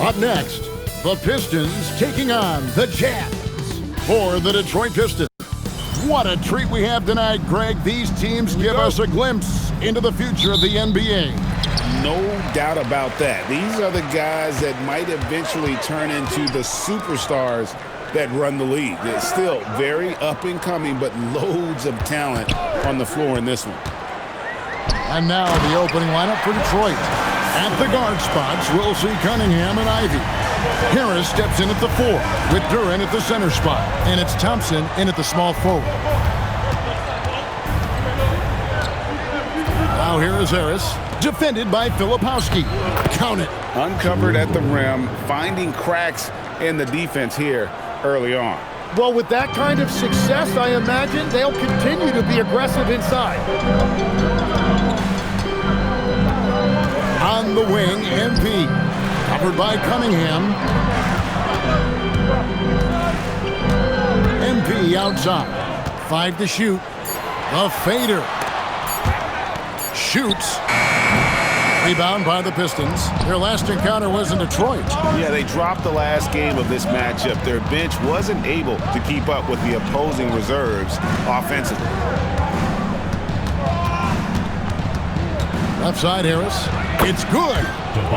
Up next, the Pistons taking on the Jazz. For the Detroit Pistons, what a treat we have tonight, Greg. These teams give us a glimpse into the future of the NBA. No doubt about that. These are the guys that might eventually turn into the superstars that run the league. They're still very up and coming, but loads of talent on the floor in this one. And now the opening lineup for Detroit. At the guard spots, we'll see Cunningham and Ivey. Harris steps in at the 4, with Duren at the center spot. And it's Thompson in at the small forward. Now here is Harris, defended by Filipowski. Count it. Uncovered at the rim, finding cracks in the defense here early on. Well, with that kind of success, I imagine they'll continue to be aggressive inside. On the wing, MP. Covered by Cunningham. MP outside. 5 to shoot. The fader. Shoots. Rebound by the Pistons. Their last encounter was in Detroit. Yeah, they dropped the last game of this matchup. Their bench wasn't able to keep up with the opposing reserves offensively. Left side, Harris. It's good.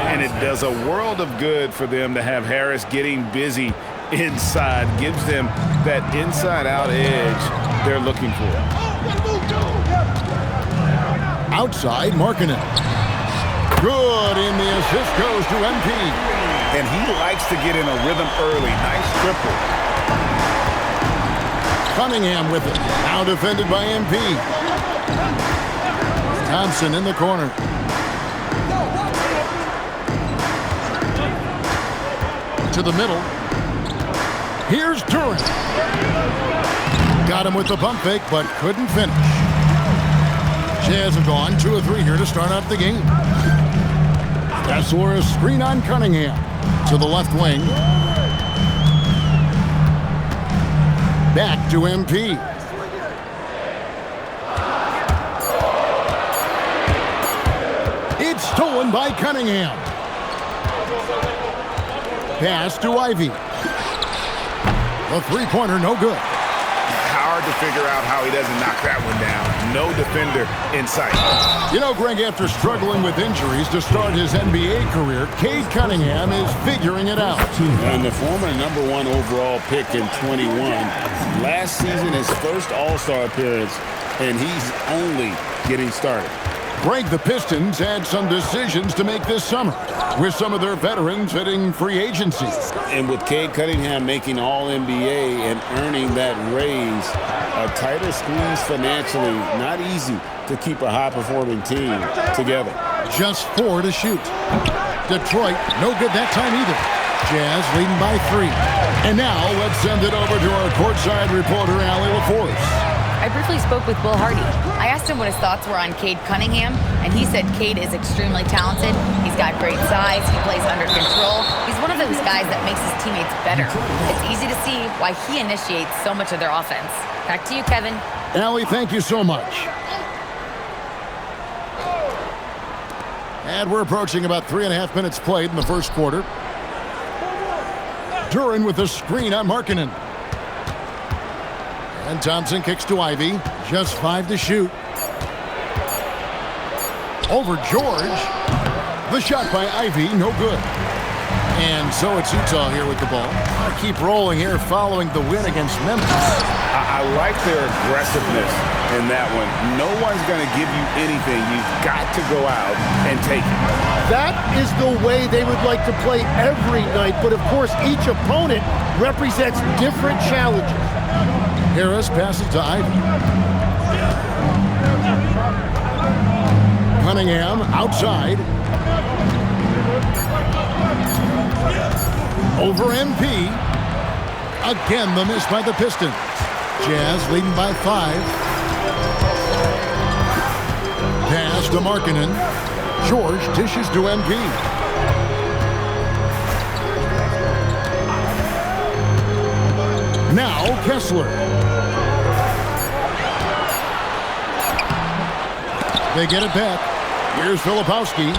And it does a world of good for them to have Harris getting busy inside. Gives them that inside-out edge they're looking for. Outside, Markkanen. Good, and the assist goes to MP. And he likes to get in a rhythm early. Nice triple. Cunningham with it. Now defended by MP. Thompson in the corner. To the middle. Here's Duren. Got him with the pump fake, but couldn't finish. Jazz have gone 2 of 3 here to start out the game. Kessler, a screen on Cunningham. To the left wing. Back to MP. It's stolen by Cunningham. Pass to Ivey. The three-pointer, no good. Hard to figure out how he doesn't knock that one down. No defender in sight. You know, Greg, after struggling with injuries to start his NBA career, Cade Cunningham is figuring it out. And the former #1 overall pick in 21. Last season, his first All-Star appearance, and he's only getting started. Greg, the Pistons had some decisions to make this summer, with some of their veterans hitting free agency. And with Cade Cunningham making All-NBA and earning that raise, a tighter squeeze financially, not easy to keep a high-performing team together. Just 4 to shoot. Detroit, no good that time either. Jazz leading by 3. And now let's send it over to our courtside reporter, Allie LaForce. I briefly spoke with Will Hardy. I asked him what his thoughts were on Cade Cunningham, and he said Cade is extremely talented. He's got great size. He plays under control. He's one of those guys that makes his teammates better. It's easy to see why he initiates so much of their offense. Back to you, Kevin. Allie, thank you so much. And we're approaching about 3.5 minutes played in the first quarter. Duren with a screen on Markkanen. And Thompson kicks to Ivey. Just 5 to shoot. Over George. The shot by Ivey, no good. And so it's Utah here with the ball. I'll keep rolling here following the win against Memphis. I like their aggressiveness in that one. No one's going to give you anything. You've got to go out and take it. That is the way they would like to play every night, but of course each opponent represents different challenges. Harris passes to Ivey. Cunningham outside. Over MP. Again, the miss by the Pistons. Jazz leading by 5. Pass to Markkanen. George dishes to MP. Now Kessler. They get it back. Here's Filipowski.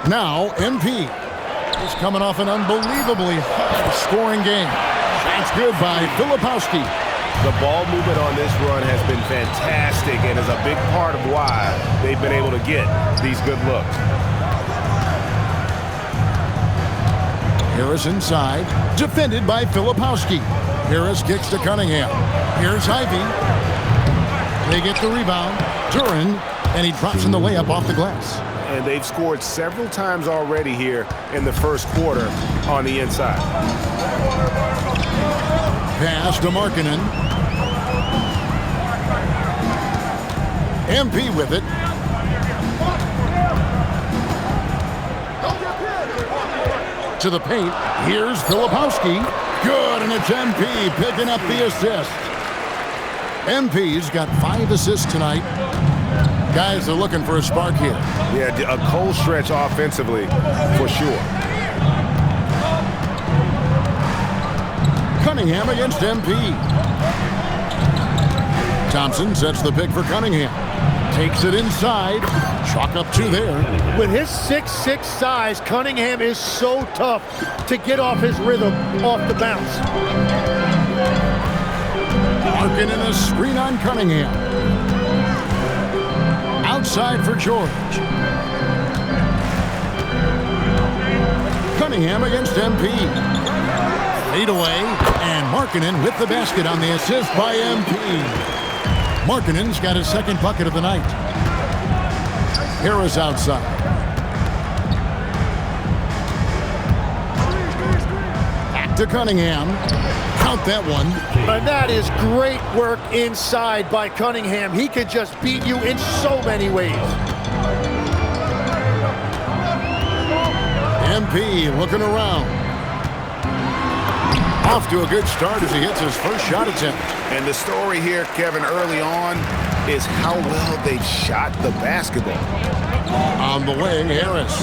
Now, MP is coming off an unbelievably high-scoring game. That's good by Filipowski. The ball movement on this run has been fantastic and is a big part of why they've been able to get these good looks. Harris inside, defended by Filipowski. Harris kicks to Cunningham. Here's Ivy. They get the rebound. Duran, and he drops in the layup off the glass. And they've scored several times already here in the first quarter on the inside. Pass to Markkanen. MP with it. To the paint. Here's Filipowski. Good, and it's MP picking up the assist. MP's got 5 assists tonight. Guys are looking for a spark here. Yeah, a cold stretch offensively for sure. Cunningham against MP. Thompson sets the pick for Cunningham. Takes it inside. Chalk up 2 there. With his 6'6" size, Cunningham is so tough to get off his rhythm off the bounce. Markkanen a screen on Cunningham. Outside for George. Cunningham against MP. Fade away, and Markkanen with the basket on the assist by MP. Markkanen's got his second bucket of the night. Harris outside. Back to Cunningham. Count that one. And that is great work inside by Cunningham. He could just beat you in so many ways. MP looking around. Off to a good start as he hits his first shot attempt. And the story here, Kevin, early on is how well they've shot the basketball. On the wing, Harris.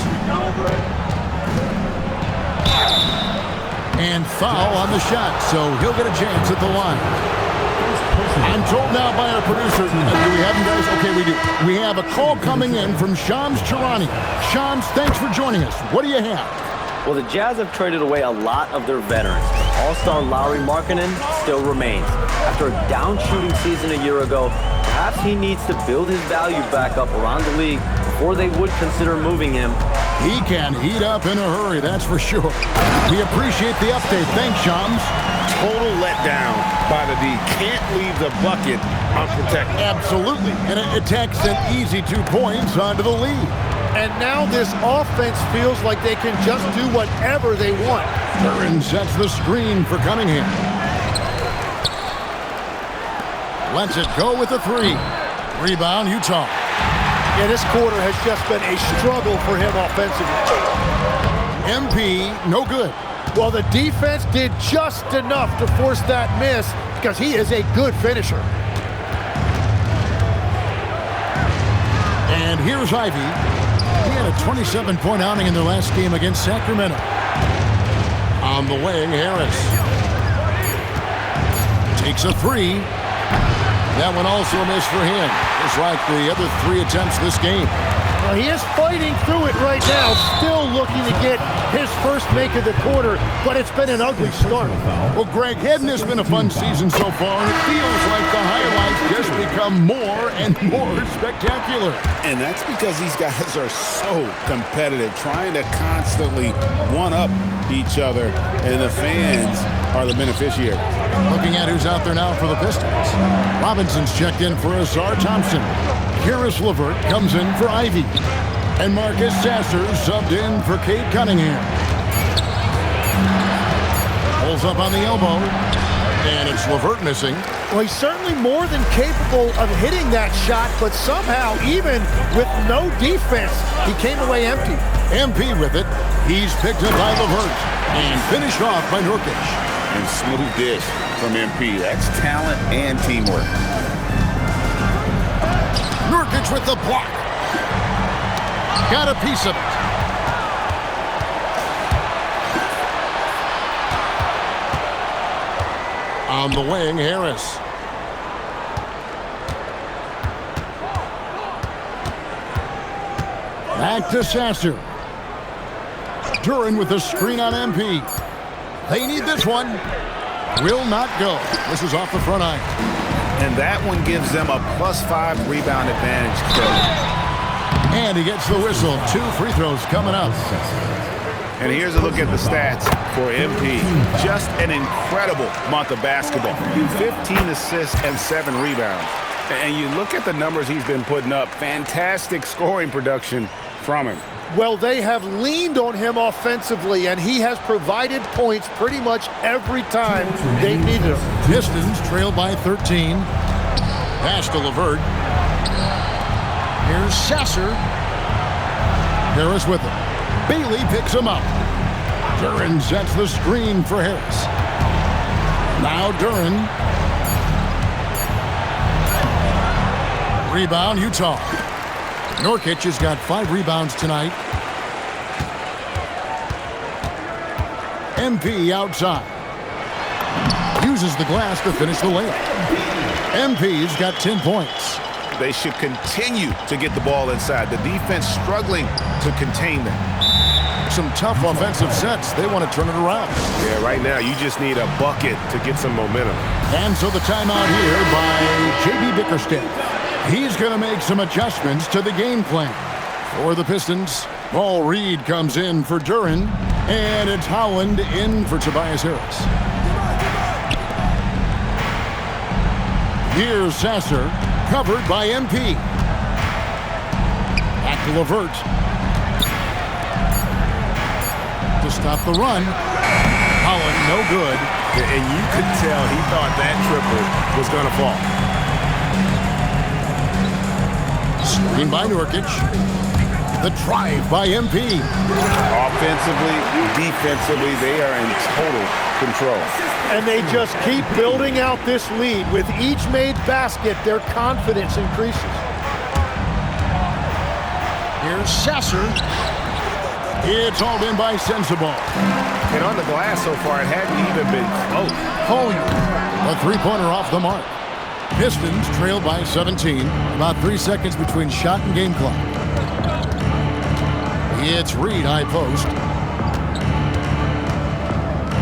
And foul on the shot, so he'll get a chance at the line. I'm told now by our producer, do we have him, guys? Okay, we do. We have a call coming in from Shams Charania. Shams, thanks for joining us. What do you have? Well, the Jazz have traded away a lot of their veterans. All-star Lauri Markkanen still remains. After a down-shooting season a year ago, perhaps he needs to build his value back up around the league before they would consider moving him. He can heat up in a hurry, that's for sure. We appreciate the update. Thanks, Shams. Total letdown by the D. Can't leave the bucket unprotected. Absolutely. And it takes an easy 2 points onto the lead. And now this offense feels like they can just do whatever they want. Duran sets the screen for Cunningham. Lets it go with a 3. Rebound, Utah. Yeah, this quarter has just been a struggle for him offensively. MP, no good. Well, the defense did just enough to force that miss because he is a good finisher. And here's Ivy. He had a 27-point outing in their last game against Sacramento. On the wing, Harris. Takes a 3. That one also a miss for him. Just like the other 3 attempts this game. Well, he is fighting through it right now, still looking to get his first make of the quarter, but it's been an ugly start. Well, Greg, hadn't this been a fun season so far? And it feels like the highlights just become more and more spectacular. And that's because these guys are so competitive, trying to constantly one-up each other, and the fans are the beneficiaries. Looking at who's out there now for the Pistons. Robinson's checked in for Azar Thompson. Caris LeVert comes in for Ivy. And Marcus Sasser subbed in for Cade Cunningham. Pulls up on the elbow. And it's LeVert missing. Well, he's certainly more than capable of hitting that shot, but somehow, even with no defense, he came away empty. MP with it. He's picked up by LeVert. And finished off by Nurkic. And smooth dish from MP. That's talent and teamwork. Nurkic with the block. Got a piece of it. On the wing, Harris. Back to Sasser. Duren with the screen on MP. They need this one. Will not go. This is off the front iron. And that one gives them a +5 rebound advantage. And he gets the whistle. 2 free throws coming up. And here's a look at the stats for MP. Just an incredible month of basketball. 15 assists and 7 rebounds. And you look at the numbers he's been putting up. Fantastic scoring production from him. Well, they have leaned on him offensively, and he has provided points pretty much every time they needed him. Pistons trail by 13. Pass to LeVert. Here's Sasser. Harris with it. Bailey picks him up. Duren sets the screen for Harris. Now Duren. Rebound, Utah. Nurkic has got 5 rebounds tonight. MP outside. Uses the glass to finish the layup. MP's got 10 points. They should continue to get the ball inside. The defense struggling to contain them. Some tough offensive sets. They want to turn it around. Yeah, right now you just need a bucket to get some momentum. And so the timeout here by J.B. Bickerstaff. He's going to make some adjustments to the game plan. For the Pistons, Paul Reed comes in for Duren, and it's Howland in for Tobias Harris. Here's Sasser, covered by MP. Back to LeVert. To stop the run. Howland, no good. And you could tell he thought that triple was going to fall. Screen by Nurkic. The drive by MP. Offensively, defensively, they are in total control. And they just keep building out this lead. With each made basket, their confidence increases. Here's Sasser. It's hauled in by Sensabaugh. And on the glass so far, it hadn't even been close. Collier, a three-pointer off the mark. Pistons trail by 17. About 3 seconds between shot and game clock. It's Reed, high post.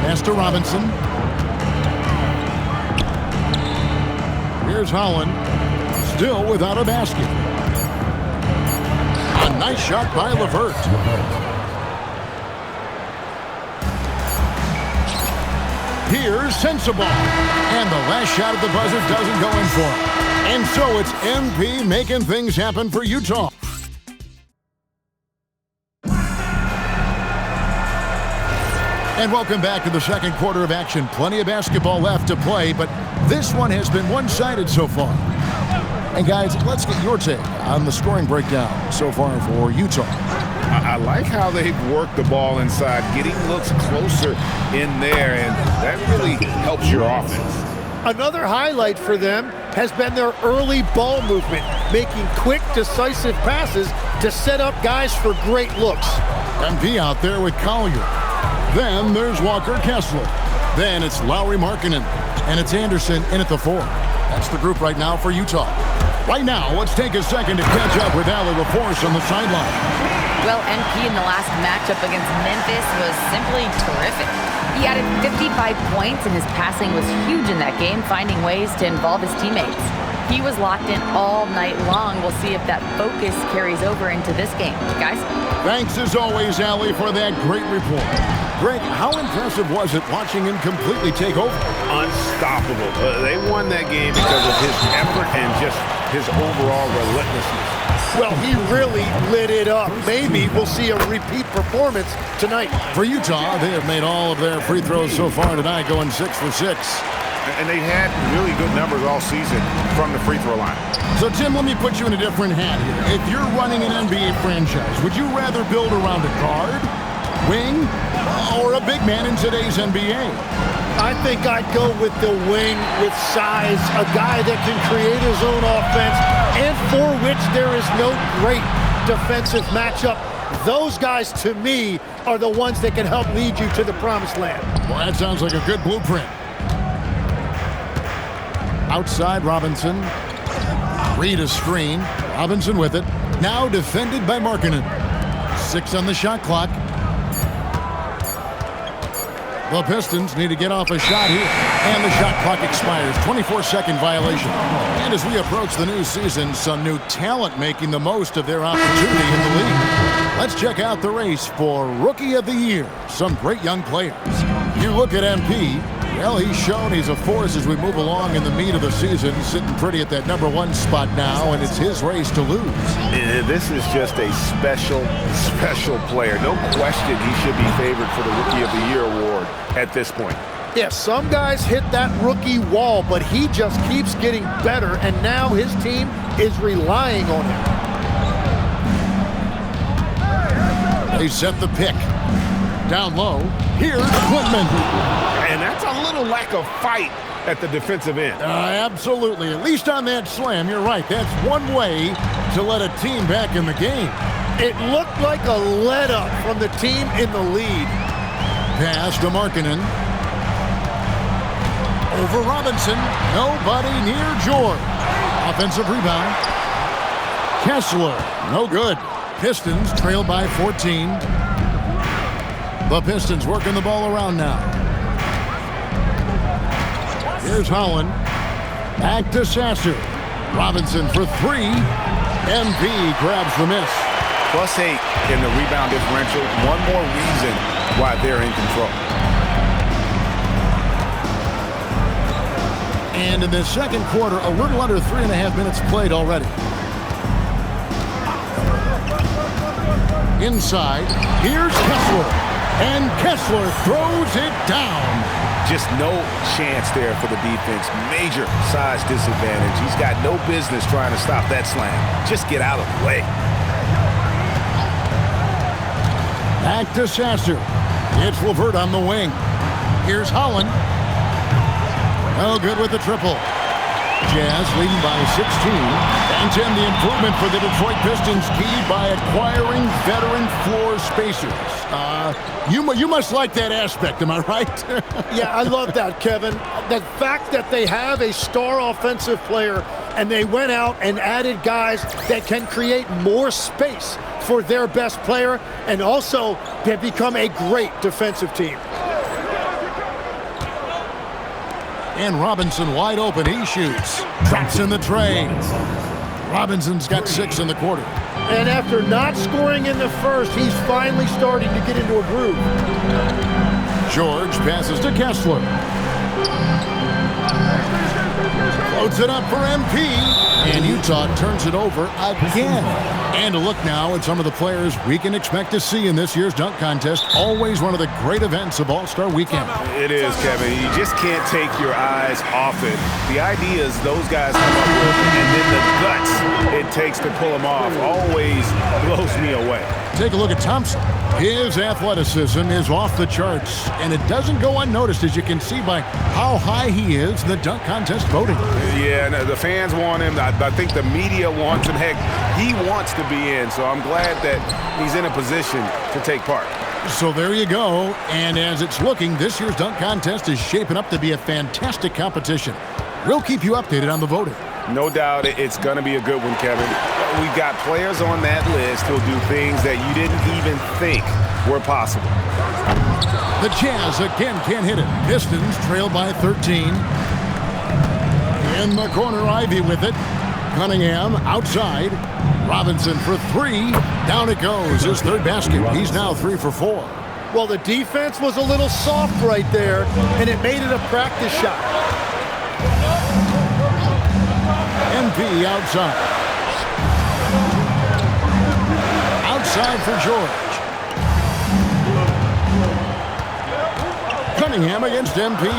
Pass to Robinson. Here's Howland. Still without a basket. A nice shot by LeVert. Here's Sensabaugh. And the last shot at the buzzer doesn't go in for him. And so it's MP making things happen for Utah. And welcome back to the second quarter of action. Plenty of basketball left to play, but this one has been one-sided so far. And guys, let's get your take on the scoring breakdown so far for Utah. I like how they've worked the ball inside, getting looks closer in there, and that really helps your offense. Another highlight for them has been their early ball movement, making quick, decisive passes to set up guys for great looks. MP out there with Collier. Then there's Walker Kessler. Then it's Lauri Markkanen. And it's Anderson in at the 4. That's the group right now for Utah. Right now, let's take a second to catch up with Allie LaForce on the sideline. Well, NP in the last matchup against Memphis was simply terrific. He added 55 points, and his passing was huge in that game, finding ways to involve his teammates. He was locked in all night long. We'll see if that focus carries over into this game. Guys? Thanks, as always, Allie, for that great report. Greg, how impressive was it watching him completely take over? Unstoppable. They won that game because of his effort and just his overall relentlessness. Well, he really lit it up. Maybe we'll see a repeat performance tonight. For Utah, they have made all of their free throws so far tonight, going 6 for 6. And they've had really good numbers all season from the free throw line. So, Tim, let me put you in a different hat here. If you're running an NBA franchise, would you rather build around a guard, wing, or a big man in today's NBA? I think I'd go with the wing with size, a guy that can create his own offense, and for which there is no great defensive matchup. Those guys, to me, are the ones that can help lead you to the promised land. Well, that sounds like a good blueprint. Outside, Robinson. Reed a screen. Robinson with it. Now defended by Markkanen. 6 on the shot clock. The Pistons need to get off a shot here. And the shot clock expires. 24-second violation. And as we approach the new season, some new talent making the most of their opportunity in the league. Let's check out the race for Rookie of the Year. Some great young players. You look at MP. Well, he's shown he's a force as we move along in the meat of the season, sitting pretty at that #1 spot now, and it's his race to lose. This is just a special, special player. No question he should be favored for the Rookie of the Year award at this point. Yeah, some guys hit that rookie wall, but he just keeps getting better, and now his team is relying on him. They set the pick. Down low, here's Quintman. And that's a little lack of fight at the defensive end. Absolutely. At least on that slam, you're right. That's one way to let a team back in the game. It looked like a let-up from the team in the lead. Pass to Markkanen. Over Robinson. Nobody near George. Offensive rebound. Kessler. No good. Pistons trail by 14. The Pistons working the ball around now. Here's Holland. Back to Sasser. Robinson for three. MP grabs the miss. +8 in the rebound differential. One more reason why they're in control. And in the second quarter, a little under 3.5 minutes played already. Inside, here's Kessler. And Kessler throws it down. Just no chance there for the defense. Major size disadvantage. He's got no business trying to stop that slam. Just get out of the way. Back to Sasser. It's LeVert on the wing. Here's Holland. No good with the triple. Jazz leading by 16. And 10, the improvement for the Detroit Pistons keyed by acquiring veteran floor spacers. You must like that aspect, am I right? Yeah, I love that, Kevin. The fact that they have a star offensive player and they went out and added guys that can create more space for their best player, and also they've become a great defensive team. And Robinson wide open. He shoots. Drops in the tray. Robinson's got 6 in the quarter. And after not scoring in the first, he's finally starting to get into a groove. George passes to Kessler. Floats it up for MP. And Utah turns it over again. And a look now at some of the players we can expect to see in this year's dunk contest. Always one of the great events of All-Star Weekend. It is, Kevin. You just can't take your eyes off it. The idea is those guys come up with it, and then the guts it takes to pull them off always blows me away. Take a look at Thompson. His athleticism is off the charts, and it doesn't go unnoticed, as you can see by how high he is in the dunk contest voting. Yeah, no, the fans want him. I think the media wants him. Heck, he wants to be in, so I'm glad that he's in a position to take part. So there you go, and as it's looking, this year's dunk contest is shaping up to be a fantastic competition. We'll keep you updated on the voting. No doubt it's going to be a good one, Kevin. We've got players on that list who'll do things that you didn't even think were possible. The Jazz again can't hit it. Pistons trail by 13. In the corner, Ivy with it. Cunningham outside. Robinson for three. Down it goes. His third basket. He's now 3 for 4. Well, the defense was a little soft right there, and it made it a practice shot. MP outside. Outside for George. Cunningham against MP.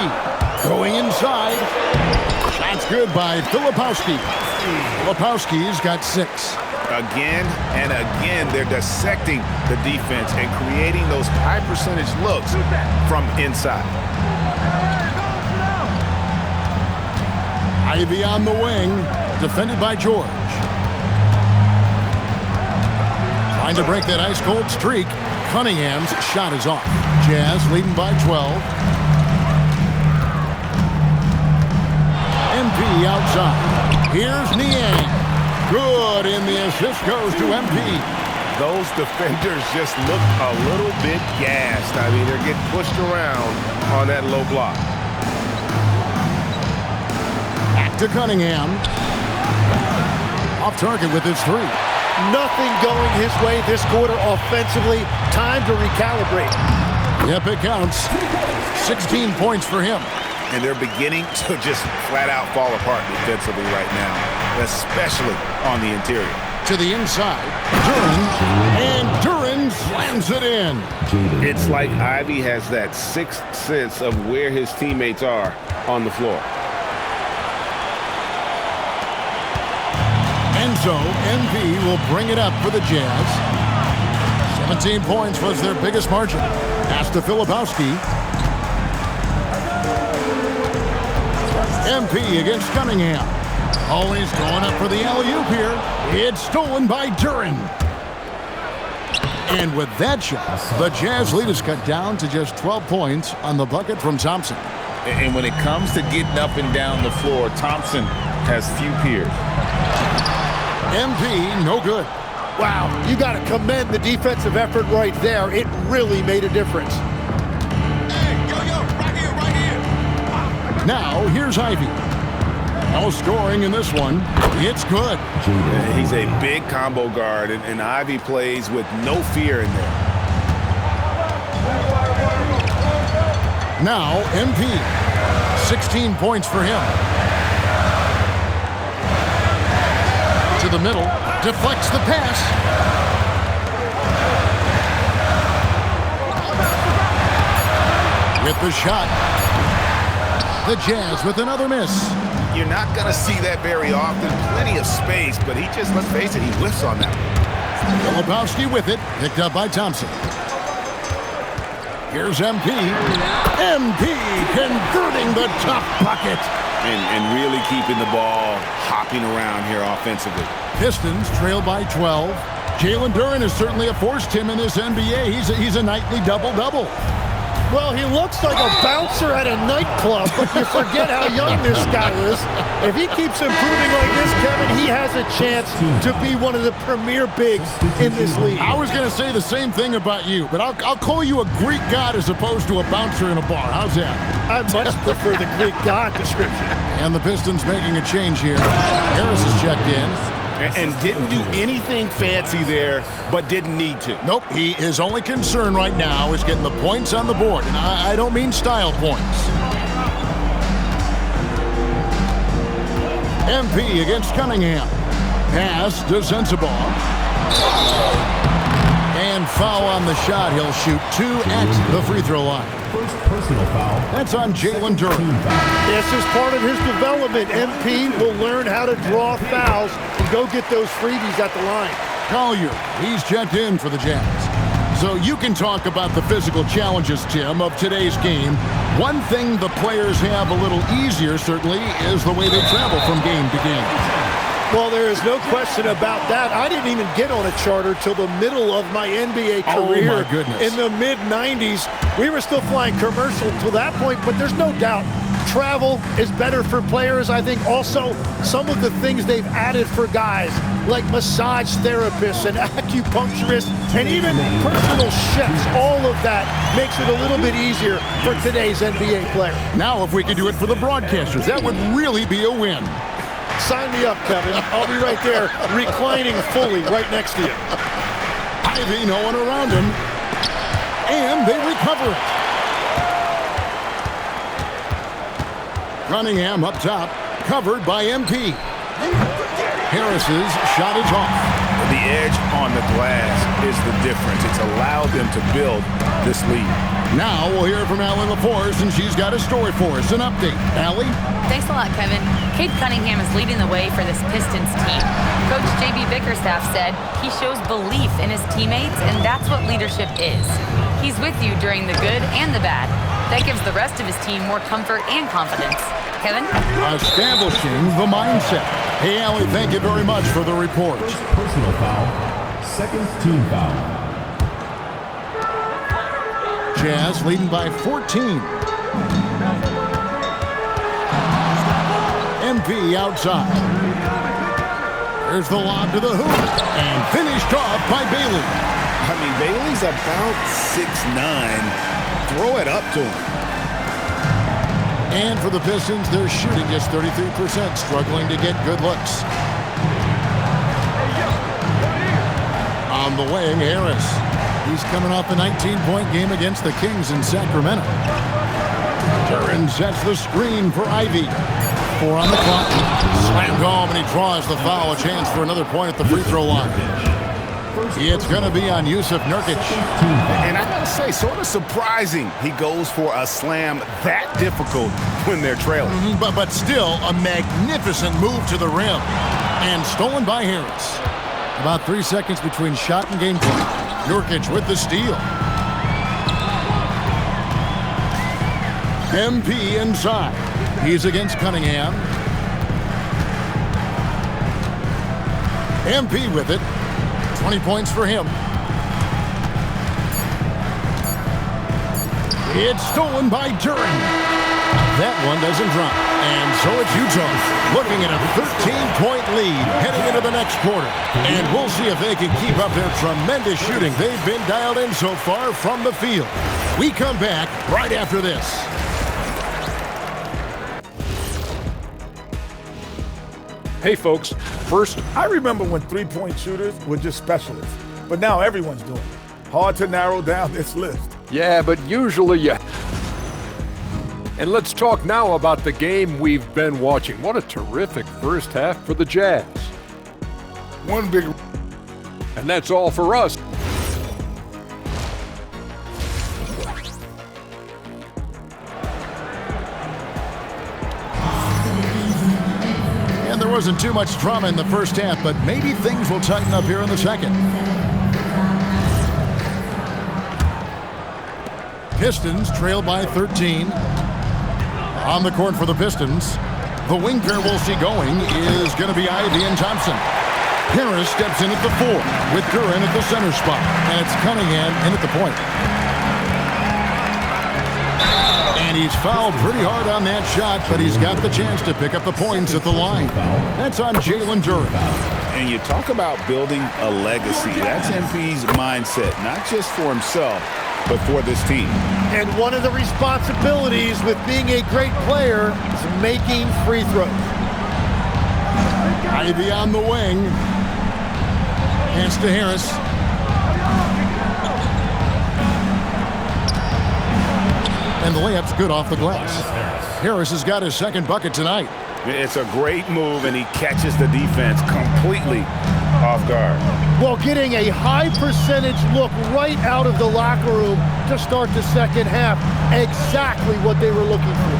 Going inside. Shot's good by Filipowski. Filipowski's got 6. Again and again, they're dissecting the defense and creating those high percentage looks from inside. Ivy on the wing, defended by George. Trying to break that ice-cold streak. Cunningham's shot is off. Jazz leading by 12. MP outside. Here's Niang. Good, and the assist goes to MP. Those defenders just look a little bit gassed. I mean, they're getting pushed around on that low block. Back to Cunningham. Off target with his three. Nothing going his way this quarter offensively. Time to recalibrate. Yep, it counts. 16 points for him. And they're beginning to just flat out fall apart defensively right now, especially on the interior. To the inside, Duren, and Duren slams it in. It's like Ivy has that sixth sense of where his teammates are on the floor. Enzo MV will bring it up for the Jazz. 17 points was their biggest margin. Pass to Filipowski. MP against Cunningham. Always going up for the alley-oop here. It's stolen by Duren. And with that shot, the Jazz lead is cut down to just 12 points on the bucket from Thompson. And when it comes to getting up and down the floor, Thompson has few peers. MP, no good. Wow, you got to commend the defensive effort right there. It really made a difference. Now, here's Ivy. No scoring in this one. It's good. He's a big combo guard, and Ivy plays with no fear in there. Now, MP. 16 points for him. To the middle. Deflects the pass. With the shot. The Jazz with another miss. You're not going to see that very often. Plenty of space, but he just, let's face it, he whiffs on that. Filipowski with it. Picked up by Thompson. Here's MP. MP converting the tough bucket. And really keeping the ball hopping around here offensively. Pistons trail by 12. Jalen Duren is certainly a force, Tim, in this NBA. He's a nightly double-double. Well, he looks like a bouncer at a nightclub, but you forget how young this guy is. If he keeps improving like this, Kevin, he has a chance to be one of the premier bigs in this league. I was going to say the same thing about you, but I'll call you a Greek god as opposed to a bouncer in a bar. How's that? I much prefer the Greek god description. And the Pistons making a change here. Harris is checked in. And didn't do anything fancy there, but didn't need to. Nope, his only concern right now is getting the points on the board. And I don't mean style points. MP against Cunningham. Pass to Sensabaugh. And foul on the shot. He'll shoot 2 at the free throw line. First personal foul. That's on Jalen Duren. This is part of his development. MP will learn how to draw fouls and go get those freebies at the line. Collier, he's checked in for the Jazz. So you can talk about the physical challenges, Tim, of today's game. One thing the players have a little easier, certainly, is the way they travel from game to game. Well, there is no question about that. I didn't even get on a charter till the middle of my NBA career. Oh, my goodness. In the mid-90s. We were still flying commercial to that point, but there's no doubt travel is better for players. I think also some of the things they've added for guys, like massage therapists and acupuncturists and even personal chefs, all of that makes it a little bit easier for today's NBA player. Now, if we could do it for the broadcasters, that would really be a win. Sign me up, Kevin. I'll be right there, reclining fully right next to you. Ivy, no one around him. And they recover it. Cunningham up top, covered by MP. Harris's shot is off. The edge on the glass is the difference. It's allowed them to build this lead. Now we'll hear from Allie LaForce, and she's got a story for us. An update. Allie? Thanks a lot, Kevin. Cade Cunningham is leading the way for this Pistons team. Coach J.B. Bickerstaff said he shows belief in his teammates, and that's what leadership is. He's with you during the good and the bad. That gives the rest of his team more comfort and confidence. Kevin? Establishing the mindset. Hey, Allie, thank you very much for the report. First personal foul. Second team foul. Jazz leading by 14. MP outside. There's the lob to the hoop. And finished off by Bailey. I mean, Bailey's about 6'9". Throw it up to him. And for the Pistons, they're shooting just 33%, struggling to get good looks. On the wing, Harris. He's coming off a 19-point game against the Kings in Sacramento. Duren sets the screen for Ivy. 4 on the clock. Slammed home, and he draws the foul. A chance for another point at the free throw line. It's going to be on Jusuf Nurkic. And I got to say, sort of surprising he goes for a slam that difficult when they're trailing. But still, a magnificent move to the rim. And stolen by Harris. About 3 seconds between shot and game clock. Nurkic with the steal. MP inside. He's against Cunningham. MP with it. 20 points for him. It's stolen by Duren. That one doesn't drop. And so it's Utah looking at a 13-point lead heading into the next quarter. And we'll see if they can keep up their tremendous shooting they've been dialed in so far from the field. We come back right after this. Hey folks, first, I remember when three-point shooters were just specialists, but now everyone's doing it. Hard to narrow down this list. Yeah, but usually you... And let's talk now about the game we've been watching. What a terrific first half for the Jazz. One big... And that's all for us. And there wasn't too much drama in the first half, but maybe things will tighten up here in the second. Pistons trail by 13. On the court for the Pistons, the wing pair we'll see going is going to be Ivy and Thompson. Harris steps in at the 4 with Duren at the center spot, and it's Cunningham in at the point. And he's fouled pretty hard on that shot, but he's got the chance to pick up the points at the line. That's on Jalen Duren. And you talk about building a legacy. That's MP's mindset, not just for himself, but for this team. And one of the responsibilities with being a great player is making free throws. Ivy on the wing. Hands to Harris. And the layup's good off the glass. Harris has got his second bucket tonight. It's a great move, and he catches the defense completely off guard. Well, getting a high percentage look right out of the locker room to start the second half. Exactly what they were looking for.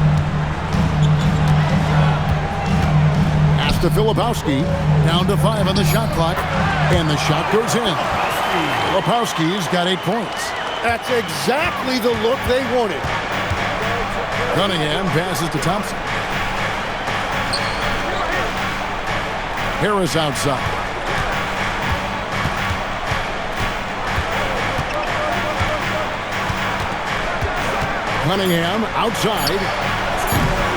Pass to Filipowski. Down to 5 on the shot clock. And the shot goes in. Filipowski's got 8 points. That's exactly the look they wanted. Cunningham passes to Thompson. Harris outside. Cunningham outside.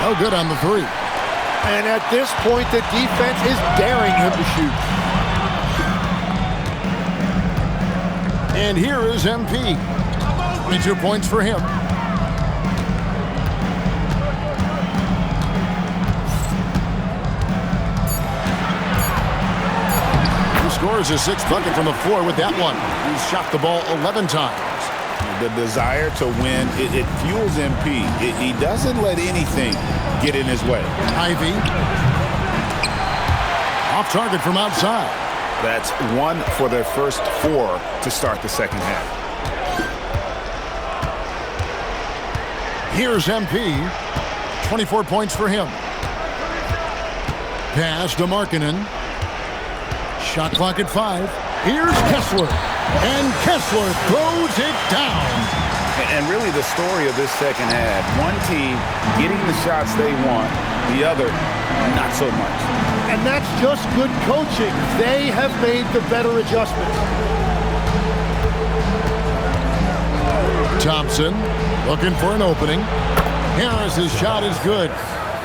No good on the 3. And at this point, the defense is daring him to shoot. And here is MP. 22 points for him. He scores his 6th bucket from the floor with that one. He's shot the ball 11 times. The desire to win, it fuels MP. He doesn't let anything get in his way. Ivy. Off target from outside. That's 1 for their first 4 to start the second half. Here's MP. 24 points for him. Pass to Markkanen. Shot clock at 5. Here's Kessler. And Kessler throws it down. And really the story of this second half, one team getting the shots they want, the other not so much. And that's just good coaching. They have made the better adjustments. Thompson looking for an opening. Harris's shot is good.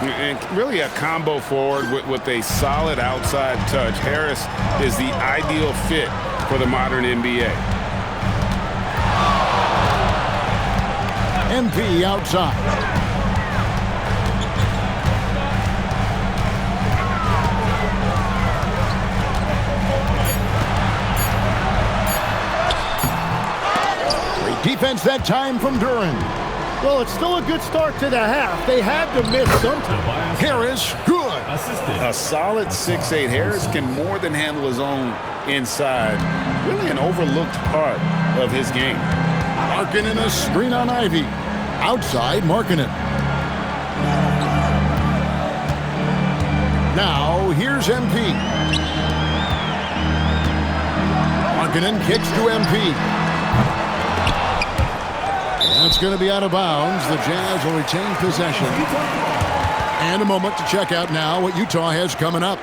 And really a combo forward with a solid outside touch. Harris is the ideal fit for the modern NBA. MP outside. Great defense that time from Duren. Well, it's still a good start to the half. They had to miss sometime. Harris, good. A solid 6'8". Harris can more than handle his own inside. Really an overlooked part of his game. Markkanen a screen on Ivey. Outside, Markkanen. Now, here's MP. Markkanen kicks to MP. That's going to be out of bounds. The Jazz will retain possession. And a moment to check out now what Utah has coming up.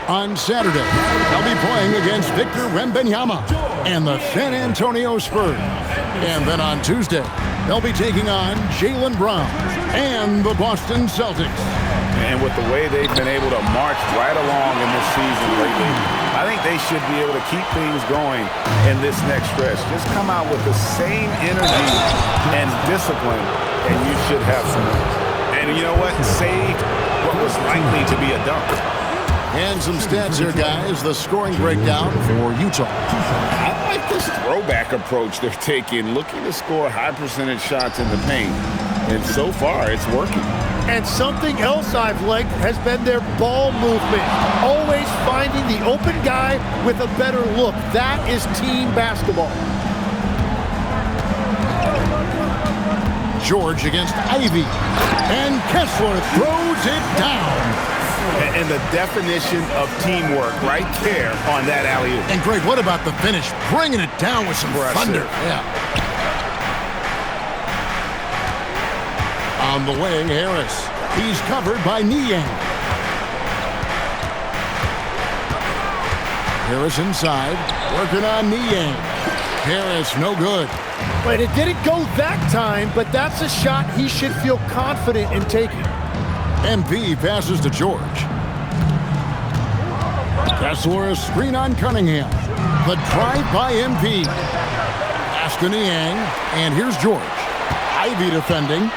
On Saturday, they'll be playing against Victor Wembanyama and the San Antonio Spurs. And then on Tuesday, they'll be taking on Jaylen Brown and the Boston Celtics. And with the way they've been able to march right along in this season lately, I think they should be able to keep things going in this next stretch. Just come out with the same energy and discipline, and you should have some. And you know what? Saved what was likely to be a dunk. And some stats here, guys. The scoring breakdown for Utah. I like this throwback approach they're taking, looking to score high percentage shots in the paint. And so far, it's working. And something else I've liked has been their ball movement. Always finding the open guy with a better look. That is team basketball. George against Ivey. And Kessler throws it down. And the definition of teamwork right there on that alley-oop. And Greg, what about the finish? Bringing it down with some thunder. Yeah. On the wing, Harris. He's covered by Niang. Harris inside, working on Niang. Harris, no good. But it didn't go that time, but that's a shot he should feel confident in taking. MP passes to George. Kessler a screen on Cunningham. The drive by MP. Pass to Niang, and here's George. Ivey defending.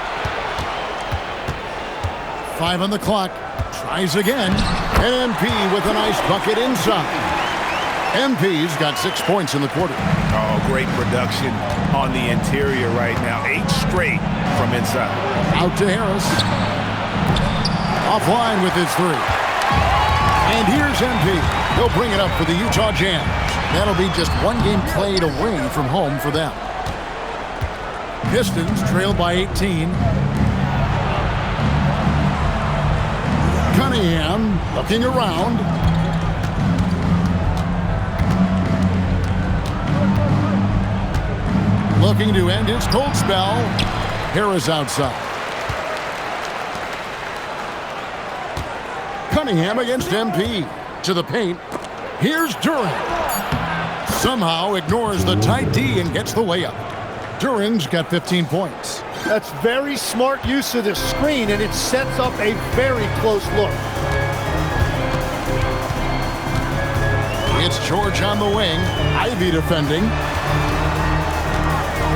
5 on the clock. Tries again. And MP with a nice bucket inside. MP's got 6 points in the quarter. Oh, great production on the interior right now. 8 straight from inside. Out to Harris. Offline with his 3. And here's MP. He'll bring it up for the Utah Jazz. That'll be just 1 game played away from home for them. Pistons trail by 18. Cunningham looking around. Looking to end his cold spell. Harris outside. Cunningham against MP. To the paint. Here's Duren. Somehow ignores the tight D and gets the layup. Duren's got 15 points. That's very smart use of the screen, and it sets up a very close look. It's George on the wing. Ivey defending.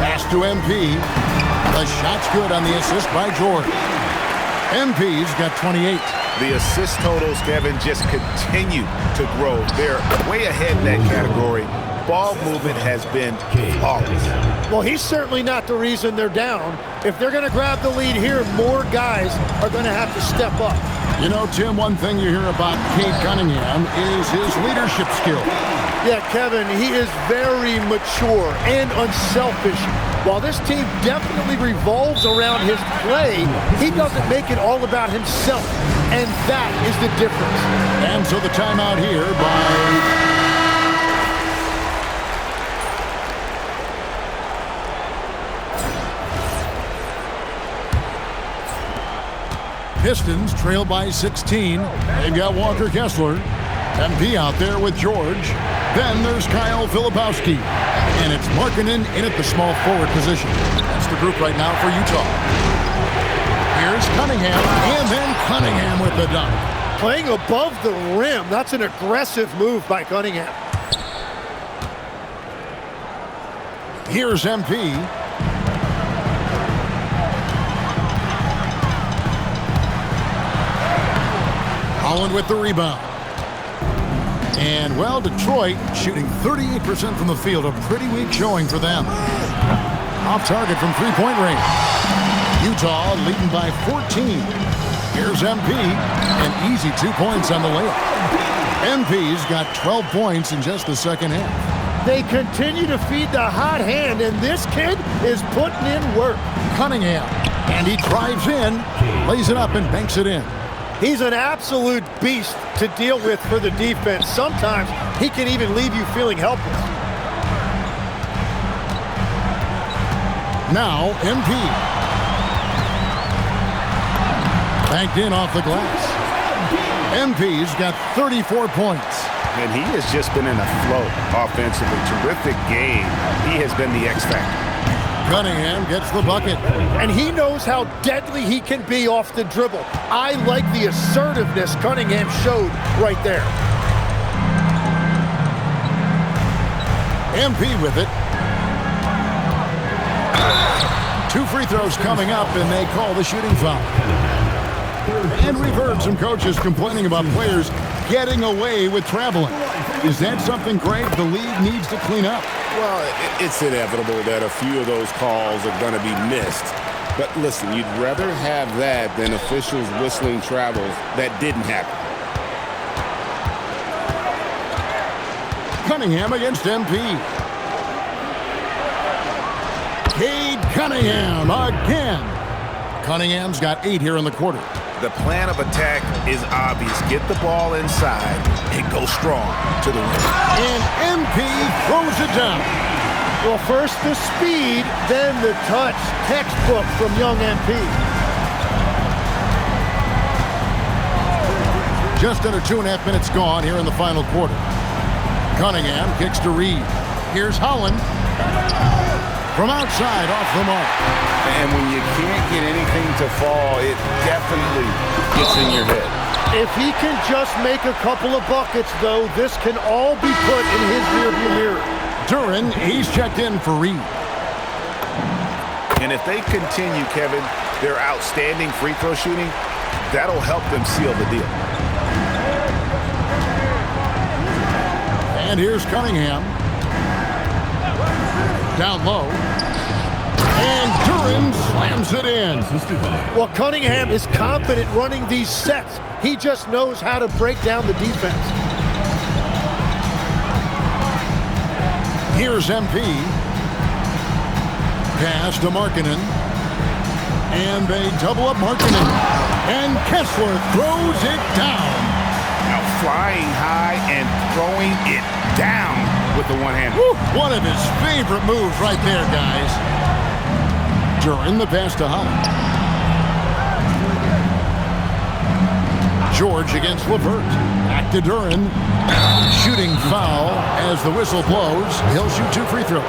Pass to MP. The shot's good on the assist by George. MP's got 28. The assist totals, Kevin, just continue to grow. They're way ahead in that category. Ball movement has been flawless. Well, he's certainly not the reason they're down. If they're going to grab the lead here, more guys are going to have to step up. You know, Tim, one thing you hear about Cade Cunningham is his leadership skill. Yeah, Kevin, he is very mature and unselfish. While this team definitely revolves around his play, he doesn't make it all about himself, and that is the difference. And so the timeout here by Pistons trail by 16. They've got Walker Kessler. MP out there with George. Then there's Kyle Filipowski. And it's Markkanen in at the small forward position. That's the group right now for Utah. Here's Cunningham, and then Cunningham with the dunk. Playing above the rim. That's an aggressive move by Cunningham. Here's MP. Holland with the rebound. And, well, Detroit shooting 38% from the field. A pretty weak showing for them. Off target from three-point range. Utah leading by 14. Here's MP. An easy 2 points on the layup. MP's got 12 points in just the second half. They continue to feed the hot hand, and this kid is putting in work. Cunningham. And he drives in, lays it up, and banks it in. He's an absolute beast to deal with for the defense. Sometimes he can even leave you feeling helpless. Now, MP. Banked in off the glass. MP's got 34 points. And he has just been in a flow offensively. Terrific game. He has been the X factor. Cunningham gets the bucket. And he knows how deadly he can be off the dribble. I like the assertiveness Cunningham showed right there. MP with it. 2 free throws coming up, and they call the shooting foul. And we've heard some coaches complaining about players getting away with traveling. Is that something, Greg, the league needs to clean up? Well, it's inevitable that a few of those calls are going to be missed. But listen, you'd rather have that than officials whistling travels that didn't happen. Cunningham against MP. Cade Cunningham again. Cunningham's got 8 here in the quarter. The plan of attack is obvious. Get the ball inside and go strong to the rim. And MP throws it down. Well, first the speed, then the touch. Textbook from young MP. Just under 2.5 minutes gone here in the final quarter. Cunningham kicks to Reed. Here's Holland. From outside, off the mark. And when you can't get anything to fall, it definitely gets in your head. If he can just make a couple of buckets, though, this can all be put in his rearview mirror. Duren, he's checked in for Reed. And if they continue, Kevin, their outstanding free throw shooting, that'll help them seal the deal. And here's Cunningham. Down low. And Duren slams it in. Well, Cunningham is confident running these sets. He just knows how to break down the defense. Here's MP. Pass to Markkanen. And they double up Markkanen. And Kessler throws it down. Now flying high and throwing it down with the one hand. One of his favorite moves right there, guys. Duren the pass to Holland. George against LeVert. Back to Duren. Shooting foul as the whistle blows. He'll shoot 2 free throws.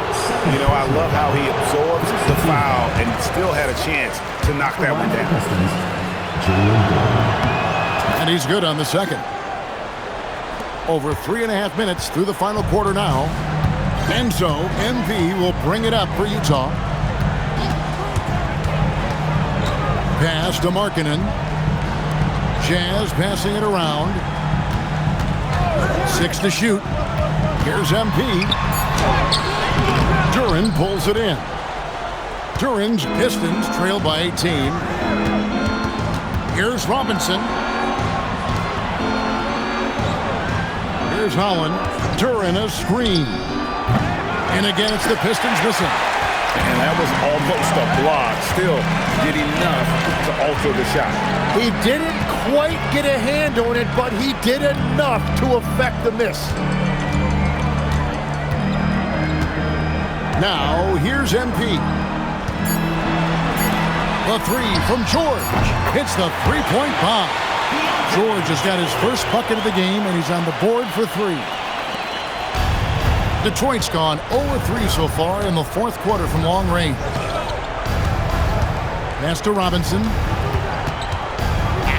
You know, I love how he absorbs the foul and still had a chance to knock that one down. And he's good on the second. Over 3.5 minutes through the final quarter now. And so MP will bring it up for Utah. Pass to Markkanen. Jazz passing it around. 6 to shoot. Here's MP. Duren pulls it in. Duren's Pistons trail by 18. Here's Robinson. Here's Holland. Duren a screen. And again, it's the Pistons missing. And that was almost a block. Still did enough to alter the shot. He didn't quite get a hand on it, but he did enough to affect the miss. Now, here's MP. The 3 from George. Hits the three-point bomb. George has got his first bucket of the game, and he's on the board for 3. Detroit's gone 0-3 so far in the 4th quarter from long range. Pass to Robinson.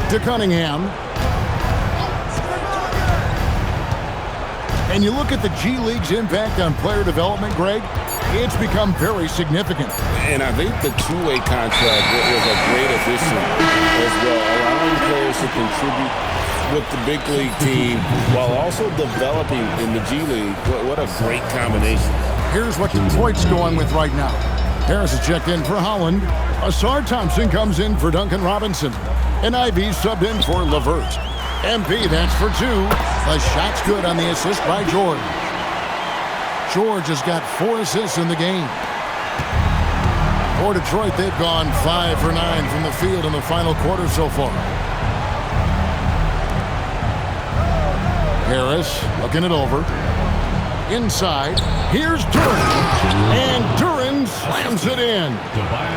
to Cunningham. And you look at the G League's impact on player development, Greg, it's become very significant. And I think the two-way contract was a great addition as well, allowing players to contribute with the big league team while also developing in the G League. What a great combination. Here's what Detroit's going with right now. Harris is checked in for Holland. Asar Thompson comes in for Duncan Robinson. And Ivy subbed in for LeVert. MP, that's for 2. The shot's good on the assist by George. George has got 4 assists in the game. For Detroit, they've gone 5 for 9 from the field in the final quarter so far. Harris looking it over. Inside, here's Duren. And Duren slams it in.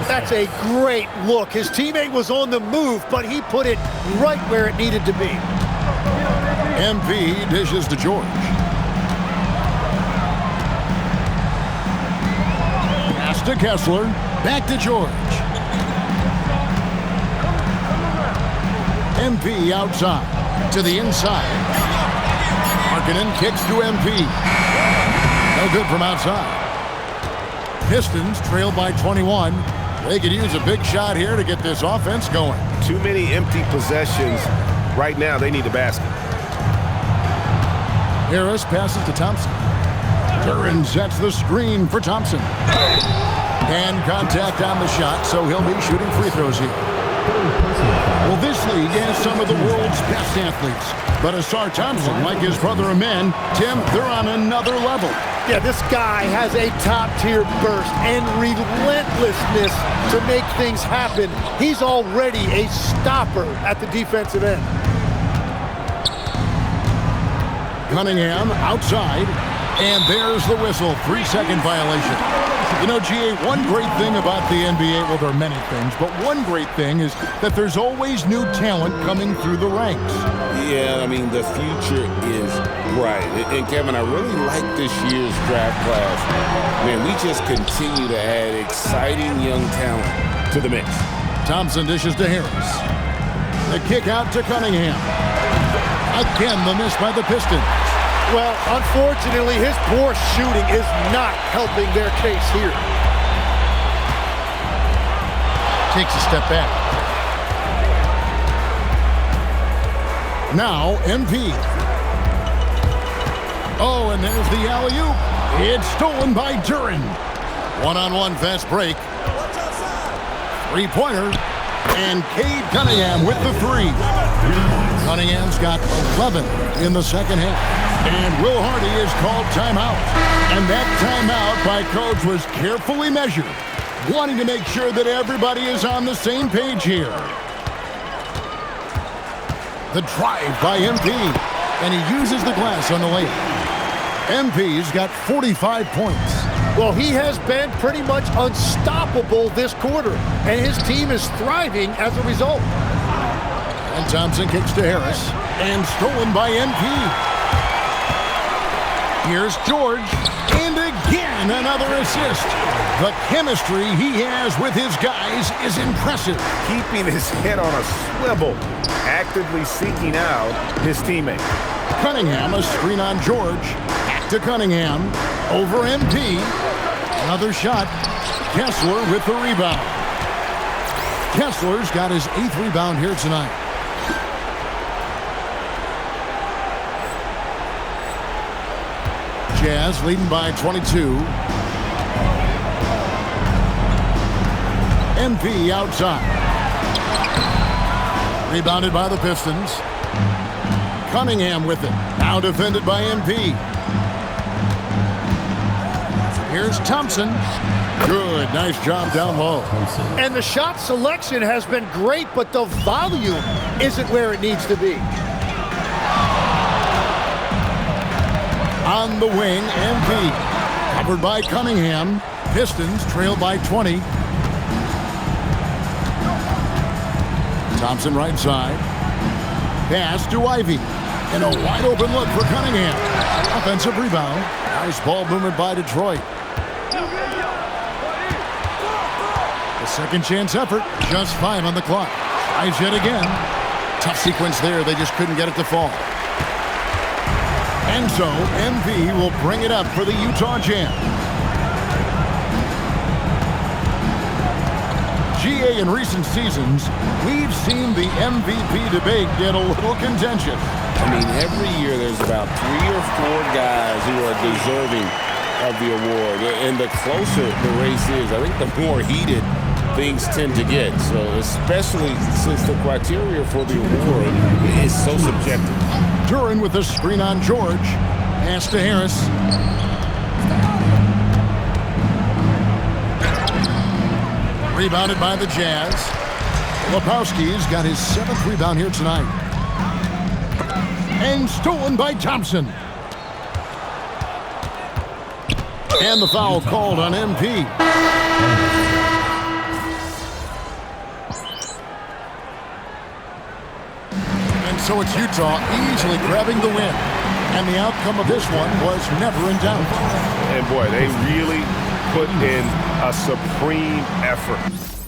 That's a great look. His teammate was on the move, but he put it right where it needed to be. MP dishes to George. Pass to Kessler. Back to George. MP outside. To the inside. Markkanen kicks to MP. No good from outside. Pistons trail by 21. They could use a big shot here to get this offense going. Too many empty possessions. Right now, they need a basket. Harris passes to Thompson. Duren sets the screen for Thompson. And contact on the shot, so he'll be shooting free throws here. Well, this league has some of the world's best athletes. But Asar Thompson, like his brother Amen, Tim, they're on another level. Yeah, this guy has a top-tier burst and relentlessness to make things happen. He's already a stopper at the defensive end. Cunningham outside, and there's the whistle. 3-second violation. You know, GA, one great thing about the NBA, well, there are many things, but one great thing is that there's always new talent coming through the ranks. Yeah, I mean, the future is bright. And Kevin, I really like this year's draft class. Man, we just continue to add exciting young talent to the mix. Thompson dishes to Harris. The kick out to Cunningham. Again, the miss by the Pistons. Well, unfortunately, his poor shooting is not helping their case here. Takes a step back. Now, MP. Oh, and there's the alley-oop. It's stolen by Duren. One-on-one fast break. Three-pointer. And Cade Cunningham with the 3. Cunningham's got 11 in the second half. And Will Hardy is called timeout. And that timeout by coach was carefully measured, wanting to make sure that everybody is on the same page here. The drive by MP, and he uses the glass on the layup. MP's got 45 points. Well, he has been pretty much unstoppable this quarter, and his team is thriving as a result. And Thompson kicks to Harris, and stolen by MP. Here's George, and again another assist. The chemistry he has with his guys is impressive. Keeping his head on a swivel, actively seeking out his teammate. Cunningham, a screen on George. Back to Cunningham, over MP. Another shot. Kessler with the rebound. Kessler's got his 8th rebound here tonight. Jazz leading by 22. MP outside. Rebounded by the Pistons. Cunningham with it. Now defended by MP. Here's Thompson. Good. Nice job down low. And the shot selection has been great, but the volume isn't where it needs to be. On the wing, MP. Covered by Cunningham. Pistons trail by 20. Thompson right side. Pass to Ivy. And a wide open look for Cunningham. Offensive rebound. Nice ball movement by Detroit. The second chance effort. Just 5 on the clock. Tries yet again. Tough sequence there. They just couldn't get it to fall. And so MV will bring it up for the Utah Jazz. GA, in recent seasons, we've seen the MVP debate get a little contentious. I mean, every year there's about 3 or 4 guys who are deserving of the award. And the closer the race is, I think the more heated things tend to get. So especially since the criteria for the award is so subjective. Duren with the screen on George. Pass to Harris. Rebounded by the Jazz. Lepowski's got his 7th rebound here tonight. And stolen by Thompson. And the foul called on MP. And so it's Utah easily grabbing the win. And the outcome of this one was never in doubt. And boy, they really put in a supreme effort.